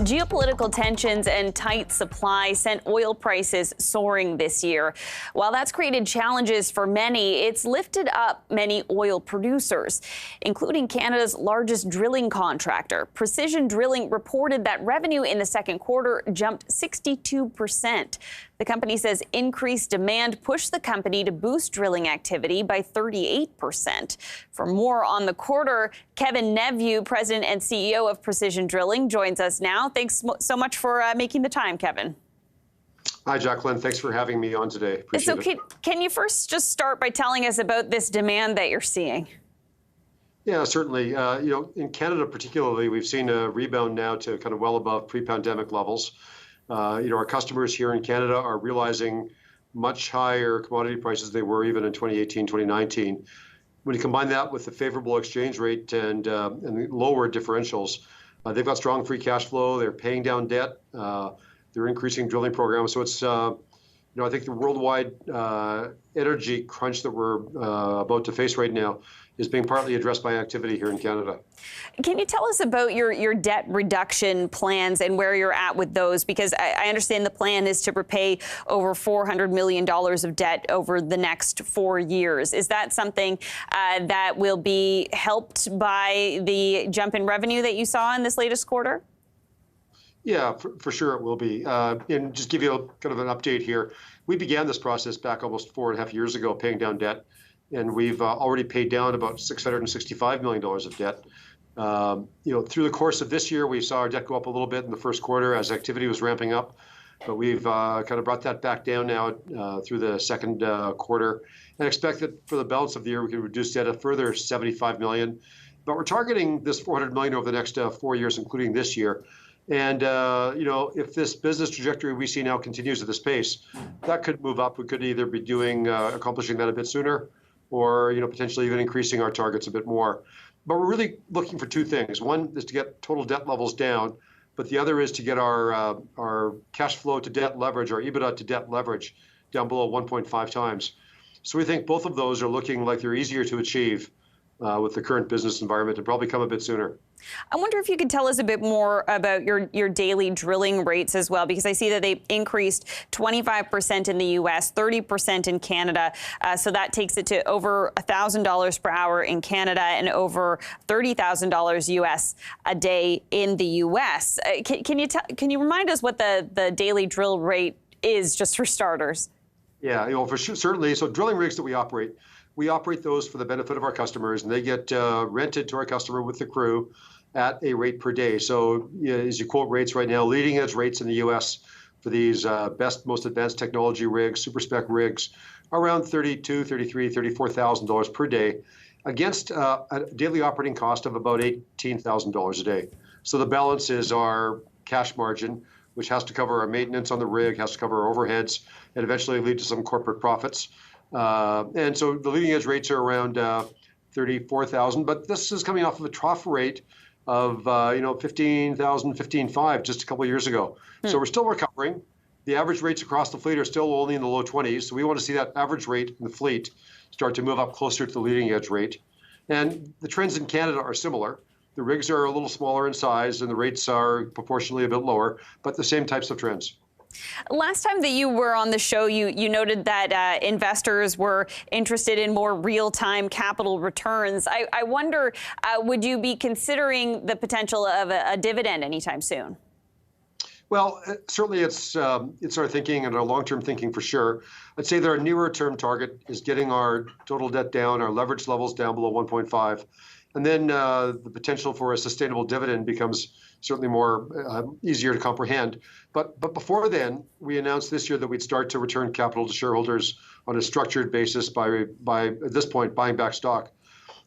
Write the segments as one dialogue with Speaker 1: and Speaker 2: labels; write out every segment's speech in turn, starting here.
Speaker 1: Geopolitical tensions and tight supply sent oil prices soaring this year. While that's created challenges for many, it's lifted up many oil producers, including Canada's largest drilling contractor. Precision Drilling reported that revenue in the second quarter jumped 62%. The company says increased demand pushed the company to boost drilling activity by 38%. For more on the quarter, Kevin Neveu, President and CEO of Precision Drilling, joins us now. Thanks so much for making the time, Kevin.
Speaker 2: Hi, Jacqueline. Thanks for having me on today. Appreciate it.
Speaker 1: Can you first just start by telling us about this demand that you're seeing?
Speaker 2: Yeah, certainly. In Canada particularly, we've seen a rebound now to kind of well above pre-pandemic levels. Our customers here in Canada are realizing much higher commodity prices than they were even in 2018, 2019. When you combine that with the favorable exchange rate and lower differentials, they've got strong free cash flow. They're paying down debt. They're increasing drilling programs. So it's, I think the worldwide energy crunch that we're about to face right now is being partly addressed by activity here in Canada.
Speaker 1: Can you tell us about your debt reduction plans and where you're at with those? Because I understand the plan is to repay over $400 million of debt over the next 4 years. Is that something that will be helped by the jump in revenue that you saw in this latest quarter?
Speaker 2: Yeah, for sure it will be. And just give you kind of an update here. We began this process back almost 4.5 years ago, paying down debt. And we've already paid down about $665 million of debt. Through the course of this year, we saw our debt go up a little bit in the first quarter as activity was ramping up. But we've kind of brought that back down now through the second quarter. And expect that for the balance of the year, we can reduce debt a further $75 million. But we're targeting this $400 million over the next 4 years, including this year. And, if this business trajectory we see now continues at this pace, that could move up. We could either be accomplishing that a bit sooner or, potentially even increasing our targets a bit more. But we're really looking for two things. One is to get total debt levels down, but the other is to get our cash flow to debt leverage, our EBITDA to debt leverage down below 1.5 times. So we think both of those are looking like they're easier to achieve with the current business environment and probably come a bit sooner.
Speaker 1: I wonder if you could tell us a bit more about your daily drilling rates as well, because I see that they increased 25% in the U.S., 30% in Canada. So that takes it to over $1,000 per hour in Canada and over $30,000 U.S. a day in the U.S. Can you remind us what the daily drill rate is, just for starters?
Speaker 2: Yeah, for sure, certainly. So drilling rigs that we operate those for the benefit of our customers, and they get rented to our customer with the crew at a rate per day. So as you quote rates right now, leading edge rates in the U.S. for these best, most advanced technology rigs, super spec rigs, around $32,000, $33,000, $34,000 per day against a daily operating cost of about $18,000 a day. So the balance is our cash margin, which has to cover our maintenance on the rig, has to cover our overheads, and eventually lead to some corporate profits. And so the leading edge rates are around 34,000, but this is coming off of a trough rate of 15,000, 15,500 just a couple of years ago. So we're still recovering. The average rates across the fleet are still only in the low 20s. So we want to see that average rate in the fleet start to move up closer to the leading edge rate. And the trends in Canada are similar. The rigs are a little smaller in size and the rates are proportionally a bit lower, but the same types of trends.
Speaker 1: Last time that you were on the show, you noted that investors were interested in more real-time capital returns. I wonder, would you be considering the potential of a dividend anytime soon?
Speaker 2: Well, certainly it's our thinking and our long-term thinking for sure. I'd say that our nearer-term target is getting our total debt down, our leverage levels down below 1.5. And then the potential for a sustainable dividend becomes certainly more easier to comprehend. But before then, we announced this year that we'd start to return capital to shareholders on a structured basis by at this point, buying back stock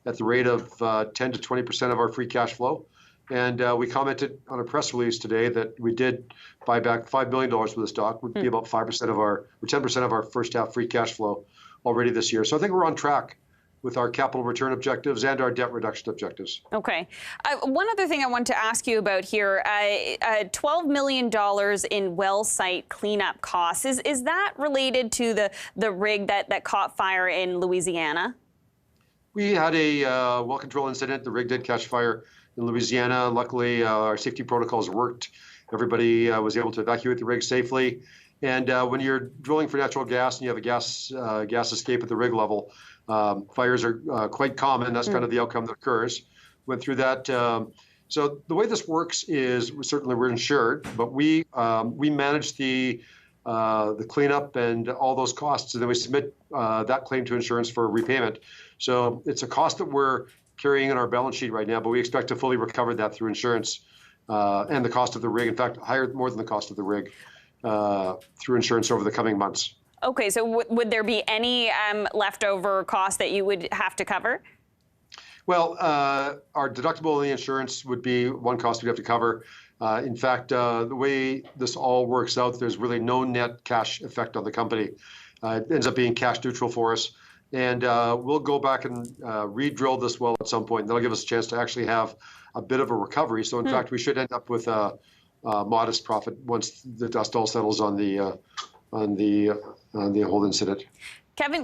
Speaker 2: at the rate of 10 to 20% of our free cash flow. And we commented on a press release today that we did buy back $5 billion worth of stock, would be about 5% of our, or 10% of our first half free cash flow already this year. So I think we're on track with our capital return objectives and our debt reduction objectives.
Speaker 1: Okay. One other thing I want to ask you about here, $12 million in well site cleanup costs. Is that related to the rig that caught fire in Louisiana?
Speaker 2: We had a well control incident. The rig did catch fire in Louisiana. Luckily, our safety protocols worked, Everybody was able to evacuate the rig safely. And when you're drilling for natural gas and you have a gas escape at the rig level, fires are quite common. That's kind of the outcome that occurs. Went through that. So the way this works is certainly we're insured, but we manage the cleanup and all those costs, and then we submit that claim to insurance for repayment. So it's a cost that we're carrying in our balance sheet right now, but we expect to fully recover that through insurance and the cost of the rig. In fact, more than the cost of the rig through insurance over the coming months.
Speaker 1: Okay, so would there be any leftover cost that you would have to cover?
Speaker 2: Well, our deductible in the insurance would be one cost we'd have to cover. In fact, the way this all works out, there's really no net cash effect on the company. It ends up being cash neutral for us. And we'll go back and re-drill this well at some point. That'll give us a chance to actually have a bit of a recovery. So in fact, we should end up with a modest profit once the dust all settles on the whole incident.
Speaker 1: Kevin.